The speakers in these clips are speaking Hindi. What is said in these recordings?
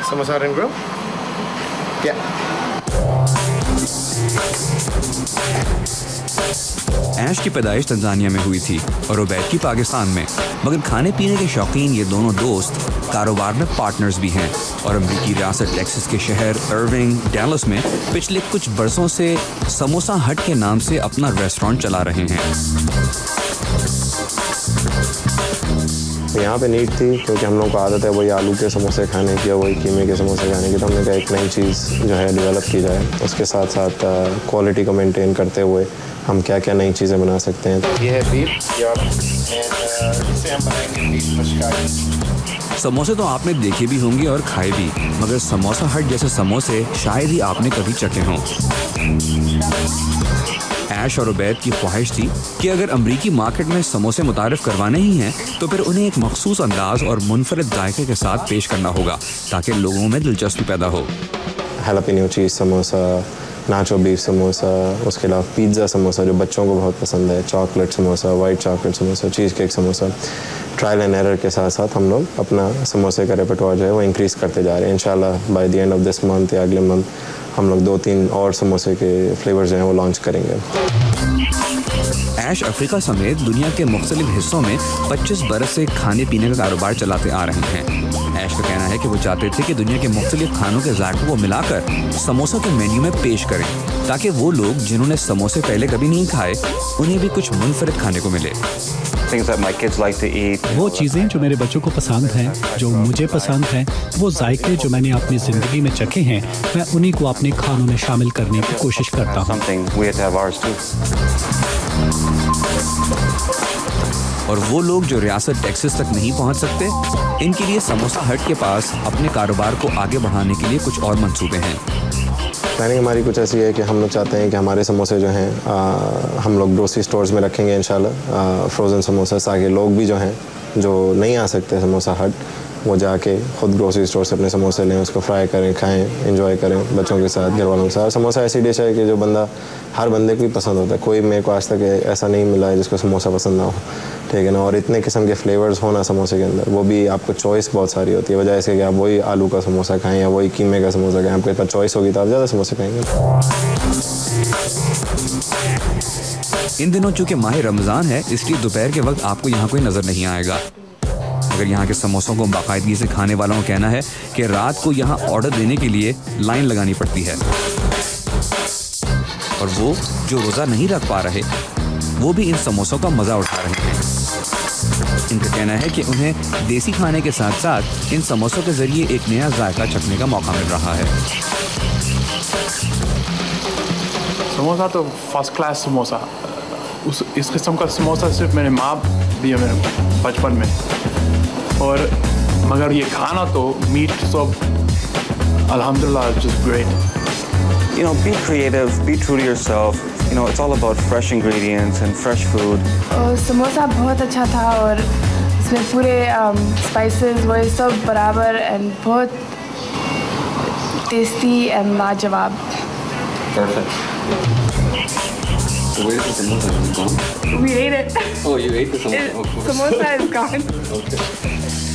samosa and grill? Yeah. ऐश की पैदाइश तंजानिया में हुई थी और उबैद की पाकिस्तान में, मगर खाने पीने के शौकीन ये दोनों दोस्त कारोबार में पार्टनर्स भी हैं और अमेरिकी रियासत टेक्सास के शहर इरविंग, डैलस में पिछले कुछ बरसों से समोसा हट के नाम से अपना रेस्टोरेंट चला रहे हैं। यहाँ पे नीड थी क्योंकि हम लोग को आदत है वही आलू के समोसे खाने की, वही कीमे के समोसे खाने की, तो हमने कहा एक नई चीज़ जो है डेवलप की जाए। उसके साथ साथ क्वालिटी को मेंटेन करते हुए हम क्या क्या नई चीज़ें बना सकते हैं। ये है बीफ, इसे हम बनाएंगे बीफ मशकाई। समोसे तो आपने देखे भी होंगे और खाए भी, मगर समोसा हट जैसे समोसे शायद ही आपने कभी चखे हों। ऐश और उबैद की ख्वाहिश थी कि अगर अमरीकी मार्केट में समोसे मुतारिफ करवाने ही हैं तो फिर उन्हें एक मखसूस अंदाज और मुनफरद जायके के साथ पेश करना होगा ताकि लोगों में दिलचस्पी पैदा हो। हैलापेनो चीज़ समोसा, नाचो बीफ समोसा, उसके अलावा पिज़्ज़ा समोसा जो बच्चों को बहुत पसंद है, chocolate samosa, white chocolate samosa, cheese cake samosa. Trial and error के साथ साथ हम लोग अपना समोसे का रेpertoire जो है वो इंक्रीज़ करते जा रहे हैं। इंशाल्लाह by the end of this month या अगले मंथ हम लोग 2-3 और समोसे के फ्लेवर्स जो हैं वो लॉन्च करेंगे। ऐश अफ्रीका समेत दुनिया के मुख्तलिफ हिस्सों में 25 बरस से खाने पीने का कारोबार चलाते आ रहे हैं। ऐश का कहना है कि वो चाहते थे कि दुनिया के मुख्तलिफ खानों के जायकों को मिलाकर समोसा के मेन्यू में पेश करें ताकि वो लोग जिन्होंने समोसे पहले कभी नहीं खाए उन्हें भी कुछ मुनफरिद खाने को मिले। वो चीज़ें जो मेरे बच्चों को पसंद हैं, जो मुझे पसंद हैं, वो जायके जो मैंने अपनी ज़िंदगी में चखे हैं, मैं उन्हीं को अपने खानों में शामिल करने की कोशिश करता हूँ। और वो लोग जो रियासत टेक्सास तक नहीं पहुँच सकते, इनके लिए समोसा हट के पास अपने कारोबार को आगे बढ़ाने के लिए कुछ और मंसूबे हैं। प्लानिंग हमारी कुछ ऐसी है कि हम लोग चाहते हैं कि हमारे समोसे जो हैं हम लोग ग्रोसरी स्टोर्स में रखेंगे इंशाल्लाह, फ्रोज़न समोसा, ताकि लोग भी जो हैं जो नहीं आ सकते समोसा हट वो जाके खुद ग्रोसरी स्टोर से अपने समोसे लें, उसको फ्राई करें, खाएं, एंजॉय करें बच्चों के साथ, घर वालों के साथ। समोसा ऐसी डिश है कि जो बंदा हर बंदे को ही पसंद होता है। कोई मेरे को आज तक ऐसा नहीं मिला है जिसको समोसा पसंद ना हो, ठीक है ना। और इतने किस्म के फ्लेवर्स होना समोसे के अंदर, वो भी आपको चॉइस बहुत सारी होती है, वजह इसके कि आप वही आलू का समोसा खाएं या वही कीमे का समोसा खाएं, आपके पास चॉइस होगी तो आप ज़्यादा समोसे खाएंगे। इन दिनों चूँकि माह रमज़ान है इसलिए दोपहर के वक्त आपको यहाँ कोई नज़र नहीं आएगा, मगर यहाँ के समोसों को बाकायदगी से खाने वालों का कहना है कि रात को यहाँ ऑर्डर देने के लिए लाइन लगानी पड़ती है और वो जो रोज़ा नहीं रख पा रहे वो भी इन समोसों का मज़ा उठा रहे हैं। इनका कहना है कि उन्हें देसी खाने के साथ साथ इन समोसों के ज़रिए एक नया जायका चखने का मौका मिल रहा है। समोसा तो फर्स्ट क्लास समोसा, इस किस्म का समोसा सिर्फ मेरे माँ भी है मेरे बचपन में, और मगर ये खाना तो मीट सब अल्हम्दुलिल्लाह just great. You know, be creative, be true to yourself. You know, it's all about fresh ingredients and fresh food. Samosa बहुत अच्छा था और इसमें पूरे स्पाइसेस वो सब बराबर एंड बहुत टेस्टी एंड लाजवाब। Perfect. So where is the samosa? Is it gone? We ate it. Oh, you ate the samosa? Samosa is gone. Okay.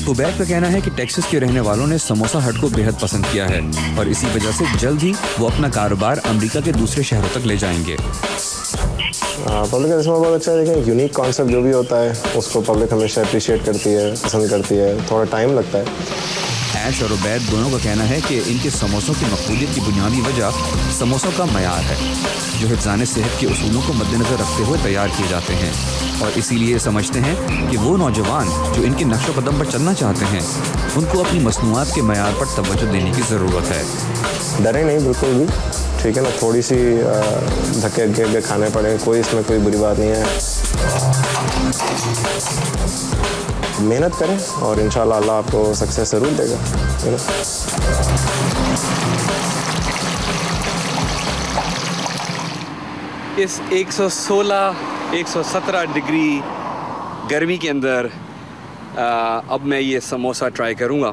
Ubaid का कहना है कि टेक्सास के रहने वालों ने समोसा हट को बेहद पसंद किया है और इसी वजह से जल्द ही वो अपना कारोबार अमेरिका के दूसरे शहरों तक ले जाएंगे। पब्लिक का रिस्पॉन्स बहुत अच्छा है। देखें, यूनिक कॉन्सेप्ट जो भी होता है उसको पब्लिक हमेशा अप्रिशिएट करती है, पसंद करती है, थोड़ा टाइम लगता है। ऐश और उबैद दोनों का कहना है कि इनके समोसों की मकबूलियत की बुनियादी वजह समोसों का मयार है जो हिफ्ज़ान सेहत के उसूलों को मद्देनज़र रखते हुए तैयार किए जाते हैं, और इसीलिए समझते हैं कि वो नौजवान जो इनके नक्शो कदम पर चलना चाहते हैं उनको अपनी मसनूआत के मयार पर तवज्जो देने की ज़रूरत है। डरें नहीं बिल्कुल भी, ठीक है ना। थोड़ी सी धक्के धक्के खाने पड़े, कोई इसमें कोई बुरी बात नहीं है। मेहनत करें और इंशाल्लाह अल्लाह आपको सक्सेस ज़रूर देगा, है ना। इस 116-117 डिग्री गर्मी के अंदर अब मैं ये समोसा ट्राई करूँगा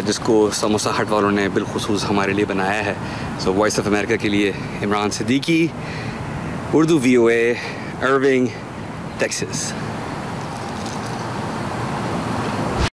जिसको समोसा हट वालों ने बिलखुसूस हमारे लिए बनाया है। सो वॉइस ऑफ अमेरिका के लिए Imran Siddiqui, Urdu VOA, Irving, Texas.